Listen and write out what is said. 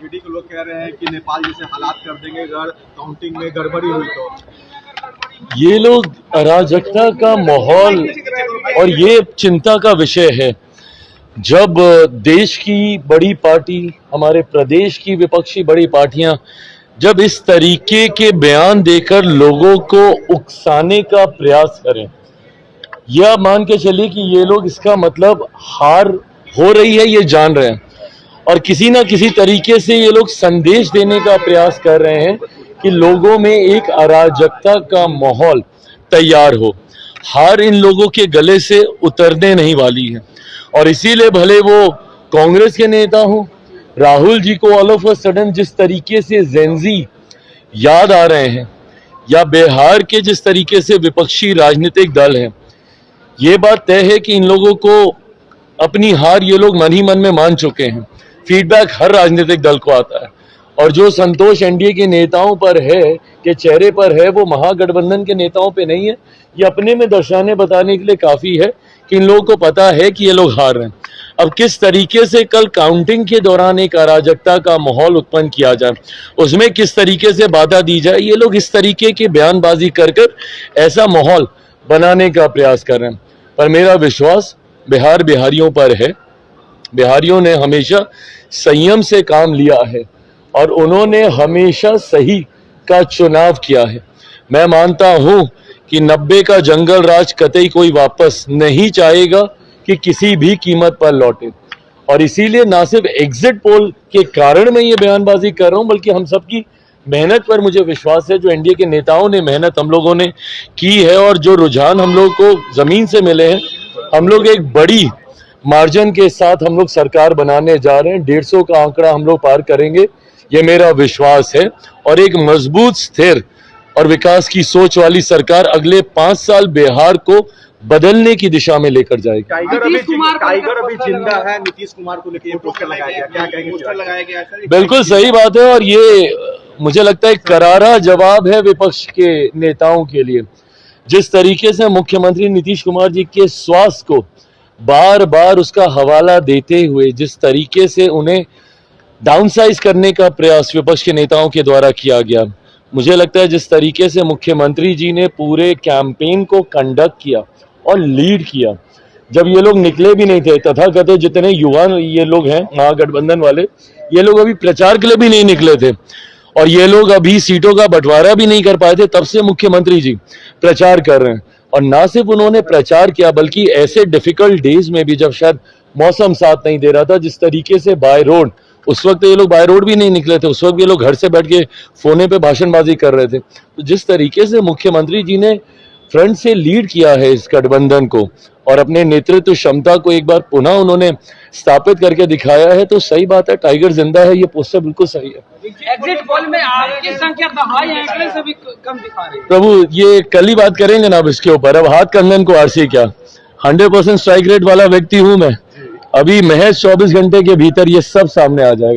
RJD के लोग कह रहे हैं कि नेपाल जैसे हालात कर देंगे अगर काउंटिंग में गड़बड़ी हुई तो। ये लोग अराजकता का माहौल और ये चिंता का विषय है। जब देश की बड़ी पार्टी, हमारे प्रदेश की विपक्षी बड़ी पार्टियां जब इस तरीके के बयान देकर लोगों को उकसाने का प्रयास करें, यह मान के चलिए कि ये लोग इसका मतलब हार हो रही है ये जान रहे हैं और किसी ना किसी तरीके से ये लोग संदेश देने का प्रयास कर रहे हैं कि लोगों में एक अराजकता का माहौल तैयार हो। हार इन लोगों के गले से उतरने नहीं वाली है और इसीलिए भले वो कांग्रेस के नेता हों, राहुल जी को ऑल ऑफ अ सडन जिस तरीके से जेंजी याद आ रहे हैं या बिहार के जिस तरीके से विपक्षी राजनीतिक दल हैं, ये बात तय है कि इन लोगों को अपनी हार ये लोग मन ही मन में मान चुके हैं। फीडबैक हर राजनीतिक दल को आता है और जो संतोष एनडीए के नेताओं पर है, के चेहरे पर है, वो महागठबंधन के नेताओं पे नहीं है। ये अपने में दर्शाने बताने के लिए काफी है कि इन लोगों को पता है कि ये लोग हार रहे हैं। अब किस तरीके से कल काउंटिंग के दौरान एक अराजकता का माहौल उत्पन्न किया जाए, उसमें किस तरीके से बाधा दी जाए, ये लोग इस तरीके की बयानबाजी कर ऐसा माहौल बनाने का प्रयास कर रहे हैं। पर मेरा विश्वास बिहारियों पर है। बिहारियों ने हमेशा संयम से काम लिया है और उन्होंने हमेशा सही का चुनाव किया है। मैं मानता हूं कि 90 का जंगल राज कतई कोई वापस नहीं चाहेगा कि किसी भी कीमत पर लौटे और इसीलिए ना सिर्फ एग्जिट पोल के कारण मैं ये बयानबाजी कर रहा हूं, बल्कि हम सबकी मेहनत पर मुझे विश्वास है। जो एनडीए के नेताओं ने मेहनत हम लोगों ने की है और जो रुझान हम लोग को जमीन से मिले हैं, हम लोग एक बड़ी मार्जिन के साथ हम लोग सरकार बनाने जा रहे हैं। 150 का आंकड़ा हम लोग पार करेंगे, ये मेरा विश्वास है। और एक मजबूत, स्थिर और विकास की सोच वाली सरकार अगले 5 साल बिहार को बदलने की दिशा में लेकर जाएगी। टाइगर अभी जिंदा है, नीतीश कुमार को लेकर ये पोस्टर लगाया गया, क्या कहेंगे? पोस्टर लगाया गया सर, बिल्कुल सही बात है और ये मुझे लगता है करारा जवाब है विपक्ष के नेताओं के लिए। जिस तरीके से मुख्यमंत्री नीतीश कुमार जी के स्वास्थ्य को बार बार उसका हवाला देते हुए जिस तरीके से उन्हें डाउनसाइज करने का प्रयास विपक्ष के नेताओं के द्वारा किया गया, मुझे लगता है जिस तरीके से मुख्यमंत्री जी ने पूरे कैंपेन को कंडक्ट किया और लीड किया, जब ये लोग निकले भी नहीं थे, तथाकथित जितने युवा ये लोग हैं महागठबंधन वाले, ये लोग अभी प्रचार के लिए भी नहीं निकले थे और ये लोग अभी सीटों का बंटवारा भी नहीं कर पाए थे, तब से मुख्यमंत्री जी प्रचार कर रहे हैं। और ना सिर्फ उन्होंने प्रचार किया बल्कि ऐसे डिफिकल्ट डेज में भी जब शायद मौसम साथ नहीं दे रहा था, जिस तरीके से बाय रोड, उस वक्त ये लोग बाय रोड भी नहीं निकले थे, उस वक्त ये लोग घर से बैठ के फोने पे भाषणबाजी कर रहे थे। तो जिस तरीके से मुख्यमंत्री जी ने फ्रंट से लीड किया है इस गठबंधन को और अपने नेतृत्व क्षमता को एक बार पुनः उन्होंने स्थापित करके दिखाया है, तो सही बात है, टाइगर जिंदा है, ये पोस्टर बिल्कुल सही है। एग्जिट पोल में आपकी संख्या दहाई आंकड़े से भी कम दिखा रही है। प्रभु, ये कल ही बात करेंगे ना अब इसके ऊपर। अब हाथ कंगन को आरसी क्या, 100% स्ट्राइक रेट वाला व्यक्ति हूं मैं। अभी महज 24 घंटे के भीतर ये सब सामने आ जाएगा।